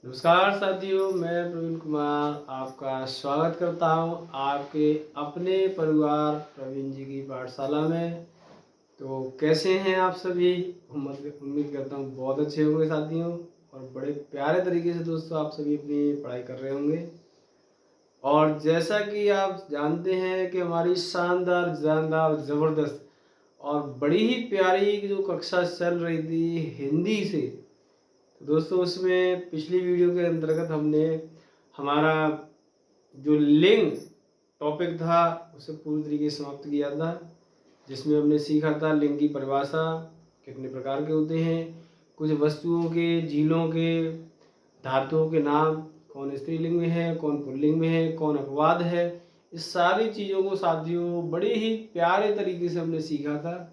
नमस्कार साथियों, मैं प्रवीण कुमार आपका स्वागत करता हूं आपके अपने परिवार प्रवीण जी की पाठशाला में। तो कैसे हैं आप सभी? उम्मीद करता हूं बहुत अच्छे होंगे साथियों, और बड़े प्यारे तरीके से दोस्तों आप सभी अपनी पढ़ाई कर रहे होंगे। और जैसा कि आप जानते हैं कि हमारी शानदार जानदार ज़बरदस्त और बड़ी ही प्यारी जो कक्षा चल रही थी हिंदी से, तो दोस्तों उसमें पिछली वीडियो के अंतर्गत हमने हमारा जो लिंग टॉपिक था उसे पूरी तरीके से समाप्त किया था, जिसमें हमने सीखा था लिंग की परिभाषा कितने प्रकार के होते हैं, कुछ वस्तुओं के, झीलों के, धातुओं के नाम, कौन स्त्रीलिंग में है, कौन पुल्लिंग में है, कौन अपवाद है। इस सारी चीज़ों को साथियों बड़े ही प्यारे तरीके से हमने सीखा था।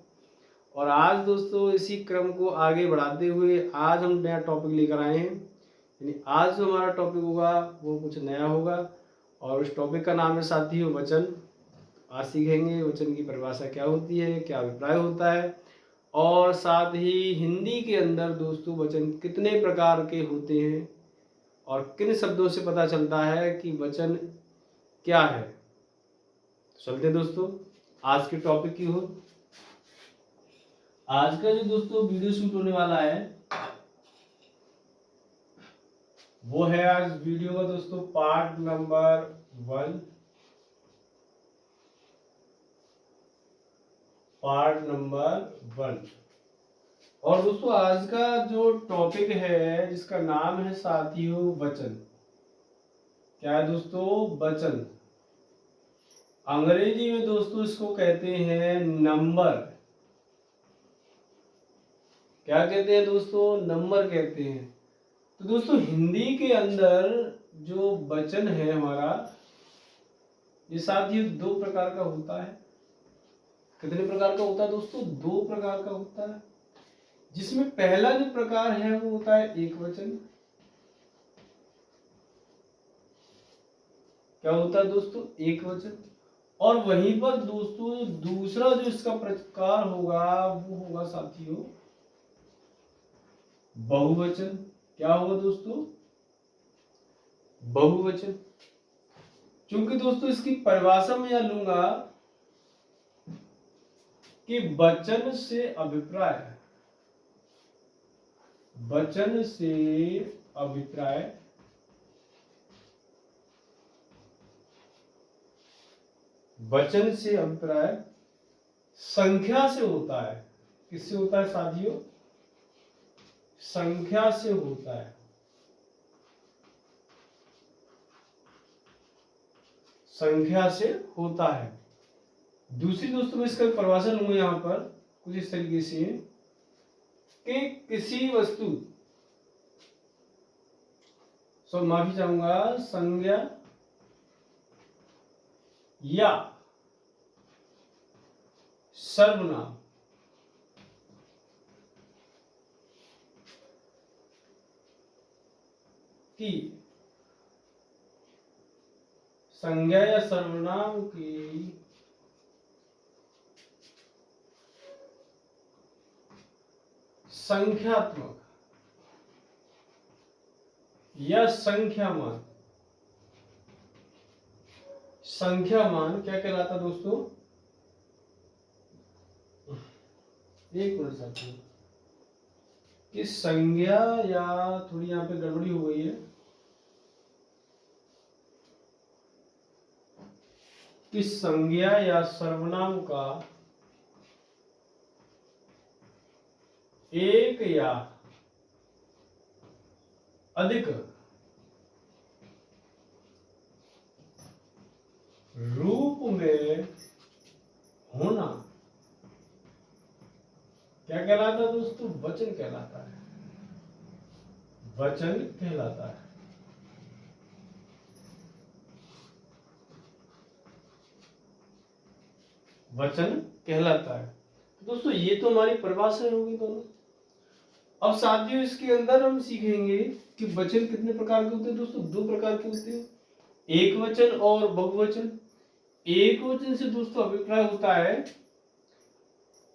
और आज दोस्तों इसी क्रम को आगे बढ़ाते हुए आज हम नया टॉपिक लेकर आए हैं। यानी आज जो हमारा टॉपिक होगा वो कुछ नया होगा, और उस टॉपिक का नाम है साथियों वचन। आज सीखेंगे वचन की परिभाषा क्या होती है, क्या अभिप्राय होता है, और साथ ही हिंदी के अंदर दोस्तों वचन कितने प्रकार के होते हैं और किन शब्दों से पता चलता है कि वचन क्या है। चलते दोस्तों आज के टॉपिक की ओर। आज का जो दोस्तों वीडियो शूट होने वाला है वो है आज वीडियो का दोस्तों पार्ट नंबर 1। और दोस्तों आज का जो टॉपिक है जिसका नाम है साथियों वचन। क्या है दोस्तों? वचन। अंग्रेजी में दोस्तों इसको कहते हैं नंबर। क्या कहते हैं दोस्तों? नंबर कहते हैं। तो दोस्तों हिंदी के अंदर जो वचन है हमारा, ये साथियों दो प्रकार का होता है। कितने प्रकार का होता है दोस्तों? दो प्रकार का होता है, जिसमें पहला जो प्रकार है वो होता है एक वचन। क्या होता है दोस्तों? एक वचन। और वहीं पर दोस्तों दूसरा जो इसका प्रकार होगा वो होगा साथियों बहुवचन। क्या होगा दोस्तों? बहुवचन। क्योंकि दोस्तों इसकी परिभाषा में यह लूंगा कि वचन से अभिप्राय, वचन से अभिप्राय वचन से अभिप्राय संख्या से होता है। किससे होता है साथियों? संख्या से होता है। संख्या से होता है। दूसरी दोस्तों मैं इसका परिभाषा लूंगा यहां पर कुछ इस तरीके से कि किसी वस्तु, माफी चाहूंगा, संज्ञा या सर्वनाम की, संज्ञा या सर्वनाम की संख्यात्मक या संख्यामान, संख्यामान क्या कहलाता दोस्तों? एक मिनट साथियों, कि संज्ञा या थोड़ी यहां पे गड़बड़ी हो गई है, कि संज्ञा या सर्वनाम का एक या अधिक रूप में होना क्या कहलाता है दोस्तों? वचन कहलाता है। वचन कहलाता है। वचन कहलाता है। तो दोस्तों ये तो हमारी परिभाषा होगी दोनों। अब साथियों इसके अंदर हम सीखेंगे कि वचन कितने प्रकार के होते हैं दोस्तों? दो प्रकार के होते हैं, एक वचन और बहुवचन। एक वचन से दोस्तों अभिप्राय होता है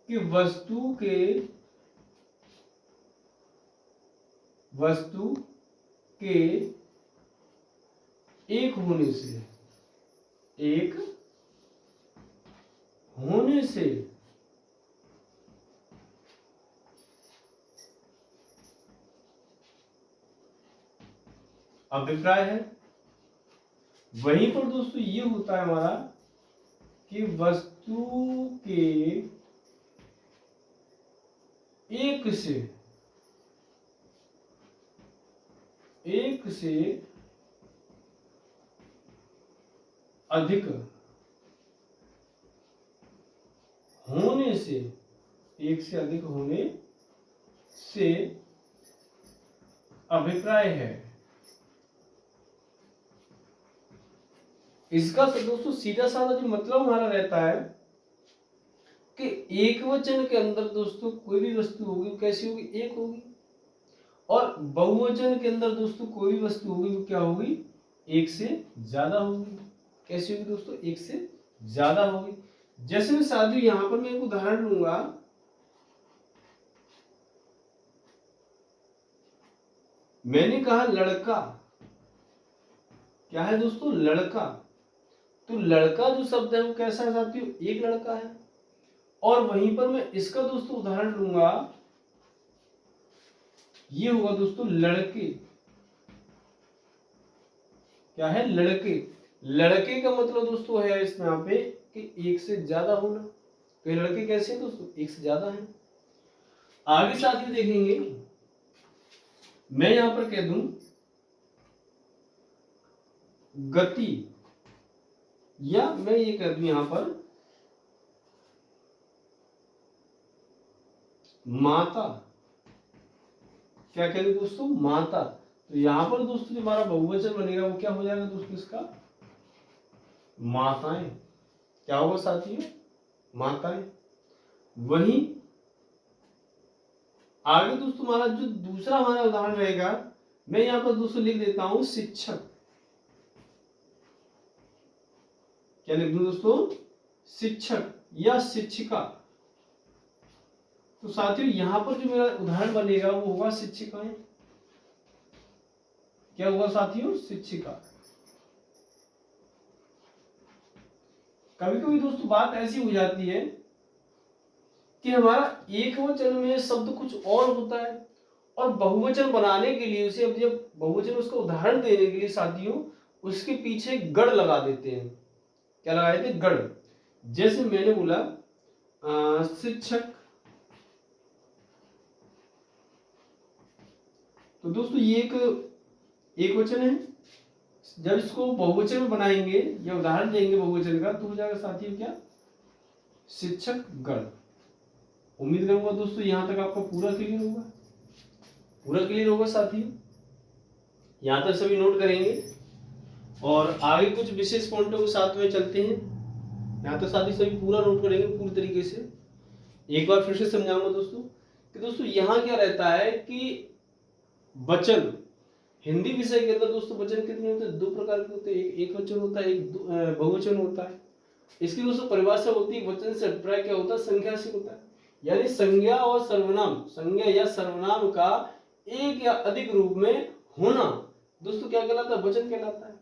कि वस्तु के एक होने से, एक होने से अभिप्राय है। वहीं पर दोस्तों ये होता है हमारा कि वस्तु के एक से अधिक होने से, एक से अधिक होने से अभिप्राय है। इसका दोस्तों सीधा साधा जो मतलब हमारा रहता है कि एक वचन के अंदर दोस्तों कोई भी वस्तु होगी वो कैसी होगी, एक होगी, और बहुवचन के अंदर दोस्तों कोई भी वस्तु होगी वो क्या होगी, एक से ज्यादा होगी। कैसी होगी दोस्तों, एक से ज्यादा होगी। जैसे मैं साथियों यहां पर मैं एक उदाहरण लूंगा, मैंने कहा लड़का, क्या है दोस्तों, लड़का। तो लड़का जो शब्द है वो कैसा है साथियों, एक लड़का है। और वहीं पर मैं इसका दोस्तों उदाहरण लूंगा, ये होगा दोस्तों लड़के। क्या है, लड़के। लड़के का मतलब दोस्तों है इस यहाँ पे कि एक से ज्यादा होना। तो ये लड़के कैसे हैं दोस्तों, एक से ज्यादा हैं। आगे साथियों देखेंगे, मैं यहां पर कह दूं गति, या मैं ये कह दूं यहां पर माता। क्या कह दूं दोस्तों, माता। तो यहां पर दोस्तों जो हमारा बहुवचन बनेगा वो क्या हो जाएगा दोस्तों, इसका माताएं। क्या होगा साथियों, माताएं। वहीं आगे दोस्तों हमारा जो दूसरा हमारा उदाहरण रहेगा, मैं यहां पर दोस्तों लिख देता हूं शिक्षक। क्या लिख दूं दोस्तों, शिक्षक या शिक्षिका। तो साथियों यहां पर जो मेरा उदाहरण बनेगा वो होगा शिक्षिकाएं। क्या होगा साथियों, शिक्षिका। कभी कभी दोस्तों बात ऐसी हो जाती है कि हमारा एक वचन में शब्द कुछ और होता है, और बहुवचन बनाने के लिए उसे, अब जब बहुवचन उसका उदाहरण देने के लिए साथियों उसके पीछे गढ़ लगा देते हैं। क्या लगाए थे, गढ़। जैसे मैंने बोला शिक्षक, तो दोस्तों ये एक वचन है। जब इसको बहुवचन में बनाएंगे या उदाहरण देंगे बहुवचन का, तो हो जाएगा साथियों क्या, शिक्षक गण। उम्मीद करूंगा दोस्तों यहां तक आपका पूरा क्लियर होगा, पूरा क्लियर होगा साथियों। यहां तक सभी नोट करेंगे और आगे कुछ विशेष पॉइंटों के साथ में चलते हैं। यहां तक साथी सभी पूरा नोट करेंगे पूरी तरीके से। एक बार फिर से समझाऊंगा दोस्तों कि दोस्तों यहां क्या रहता है कि वचन, हिंदी विषय के अंदर दोस्तों वचन कितने होते हैं, दो प्रकार के होते हैं। एक वचन होता है, एक बहुवचन होता है। इसकी दोस्तों परिभाषा होती है, वचन से अभिप्राय क्या होता है, संख्या से होता है। यानी संज्ञा और सर्वनाम, संज्ञा या सर्वनाम का एक या अधिक रूप में होना दोस्तों क्या कहलाता है, वचन कहलाता है।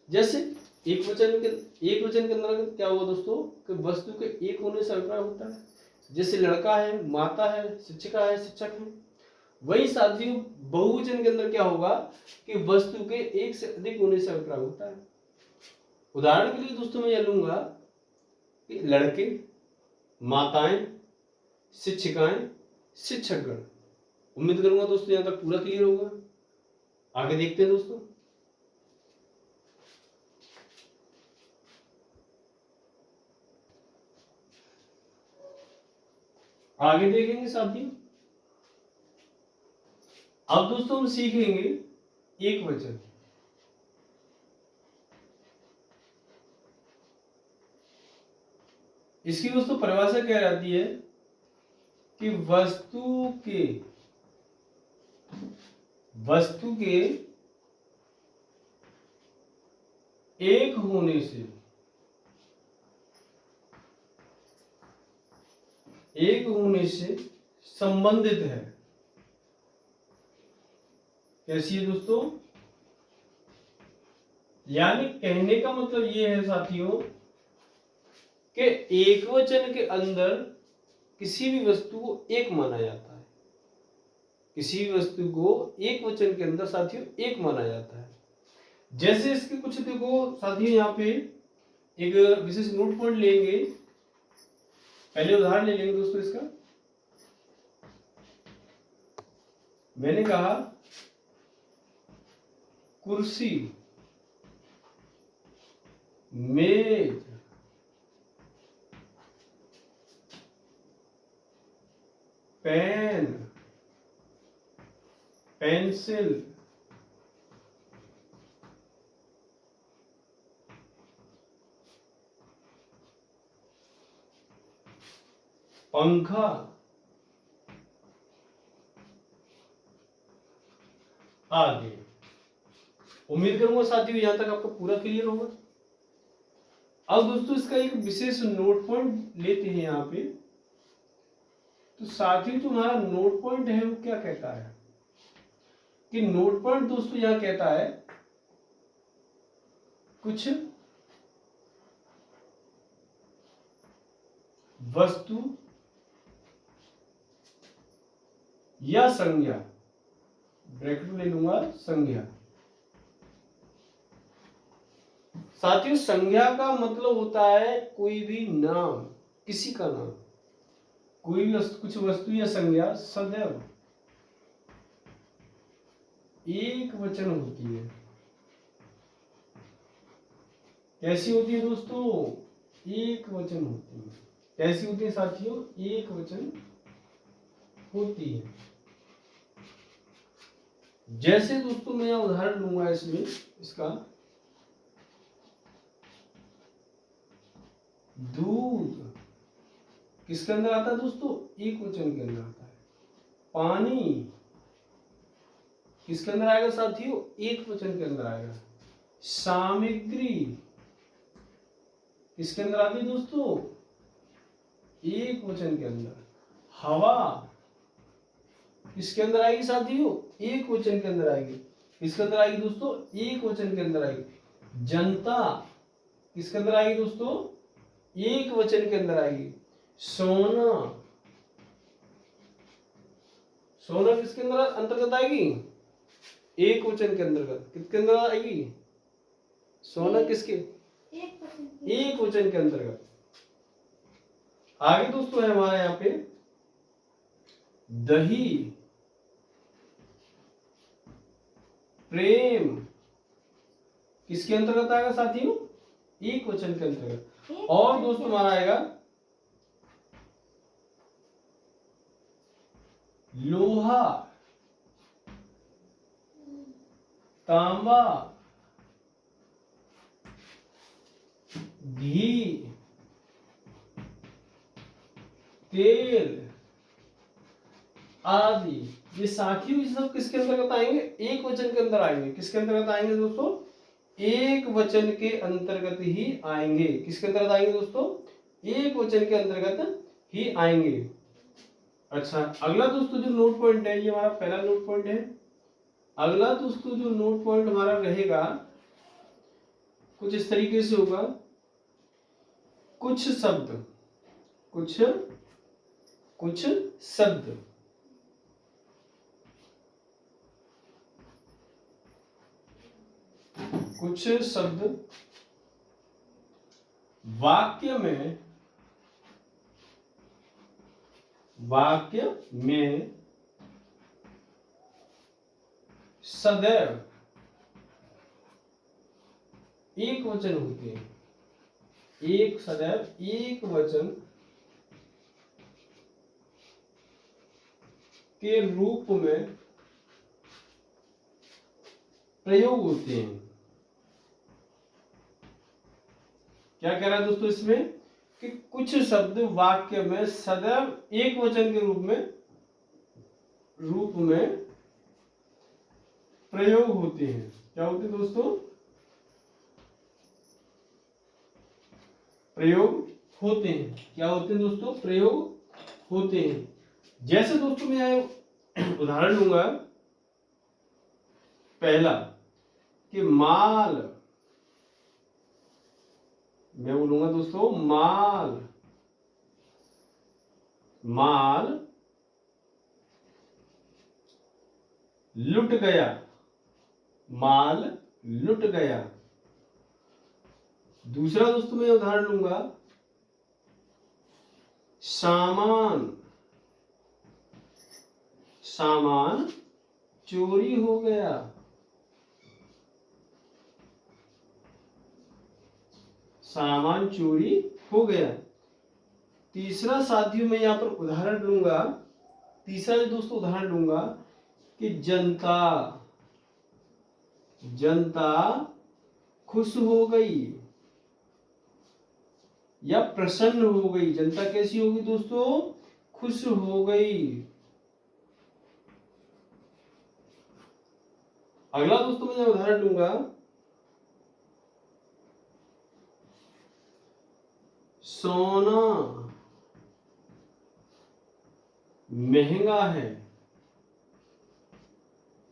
जैसे एक वचन के अंदर क्या हुआ दोस्तों कि वस्तु के एक होने से अभिप्राय होता है। जैसे लड़का है, माता है, शिक्षिका है, शिक्षक है। वही साथियों बहुवचन के अंदर क्या होगा कि वस्तु के एक से अधिक होने से अभिप्राय होता है। उदाहरण के लिए दोस्तों मैं यह लूंगा कि लड़के, माताएं, शिक्षिकाएं, शिक्षकगण। उम्मीद करूंगा दोस्तों यहां तक पूरा क्लियर होगा। आगे देखते हैं दोस्तों। आगे देखेंगे साथियों। अब दोस्तों हम सीखेंगे एक वचन। इसकी दोस्तों परिभाषा क्या रहती है कि वस्तु के एक होने से संबंधित है। कैसी है दोस्तों, यानी कहने का मतलब ये है साथियों कि एकवचन के अंदर किसी भी वस्तु को एक माना जाता है। किसी भी वस्तु को एक वचन के अंदर साथियों एक माना जाता है। जैसे इसके कुछ देखो साथियों, यहाँ पे एक विशेष नोट पॉइंट लेंगे। पहले उदाहरण ले लेंगे दोस्तों इसका। मैंने कहा कुर्सी, मेज, पेन, पेंसिल, पंखा आदि। उम्मीद करूंगा साथियों यहां तक आपको पूरा क्लियर होगा। अब दोस्तों इसका एक विशेष नोट पॉइंट लेते हैं यहाँ पे। तो साथियों जो हमारा नोट पॉइंट है वो क्या कहता है कि नोट पॉइंट दोस्तों यहां कहता है कुछ वस्तु या संज्ञा, ब्रैकेट में ले लूंगा संज्ञा। साथियों संज्ञा का मतलब होता है कोई भी नाम, किसी का नाम, कोई भी कुछ वस्तु या संज्ञा सदैव एक वचन होती है। कैसी होती है दोस्तों? एक वचन होती है। कैसी होती है साथियों? एक वचन होती है। जैसे दोस्तों मैं उदाहरण लूंगा इसमें इसका, दूध किसके अंदर आता है दोस्तों? एक वचन के अंदर आता है। पानी किसके अंदर आएगा साथियों? एक वचन के अंदर आएगा। सामग्री किसके अंदर आती है दोस्तों? एक वचन के अंदर। हवा किसके अंदर आएगी साथियों? एक वचन के अंदर आएगी। किसके अंदर आएगी दोस्तों? एक वचन के अंदर आएगी। जनता किसके अंदर आएगी दोस्तों? एक वचन के अंदर आएगी। सोना, सोना किसके अंदर अंतर्गत आएगी? एक वचन के अंतर्गत। किसके अंदर आएगी सोना? किसके? एक वचन के अंतर्गत। आगे दोस्तों है हमारे यहाँ पे दही, प्रेम किसके अंतर्गत आएगा साथियों? एक वचन के अंतर्गत। और दोस्तों हमारा आएगा लोहा, तांबा, घी, तेल आदि। ये साथियों ये सब किसके अंतर्गत आएंगे? एक वचन के अंदर आएंगे। किसके अंतर्गत आएंगे दोस्तों? एक वचन के अंतर्गत ही आएंगे। किसके अंतर्गत आएंगे दोस्तों? एक वचन के अंतर्गत ही आएंगे। अच्छा, अगला दोस्तों जो नोट पॉइंट है, ये हमारा पहला नोट पॉइंट है। अगला दोस्तों जो नोट पॉइंट हमारा रहेगा कुछ इस तरीके से होगा। कुछ शब्द, कुछ शब्द कुछ शब्द वाक्य में सदैव एक वचन होते हैं। एक सदैव एक वचन के रूप में प्रयोग होते हैं। क्या कह रहा है दोस्तों इसमें कि कुछ शब्द वाक्य में सदैव एक वचन के रूप में प्रयोग होते हैं। क्या होते हैं दोस्तों? प्रयोग होते हैं। क्या होते हैं दोस्तों? प्रयोग होते हैं। जैसे दोस्तों मैं उदाहरण लूंगा पहला कि माल मैं बोलूंगा दोस्तों माल, माल लुट गया, माल लुट गया। दूसरा दोस्तों मैं उदाहरण लूंगा, सामान, सामान चोरी हो गया, सामान चोरी हो गया। तीसरा साथियों मैं यहां पर उदाहरण लूंगा, तीसरा जो दोस्तों उदाहरण लूंगा कि जनता, जनता खुश हो गई या प्रसन्न हो गई। जनता कैसी होगी दोस्तों? खुश हो गई। अगला दोस्तों मैं उदाहरण लूंगा, सोना महंगा है।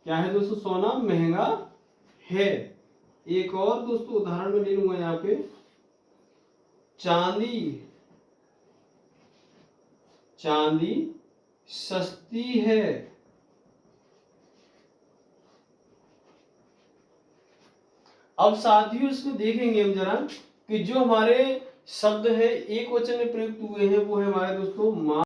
क्या है दोस्तों? सोना महंगा है। एक और दोस्तों उदाहरण में ले लूंगा यहां पे, चांदी, चांदी सस्ती है। अब साथियों इसमें देखेंगे हम जरा कि जो हमारे शब्द है एक वचन में प्रयुक्त हुए हैं वो है हमारे दोस्तों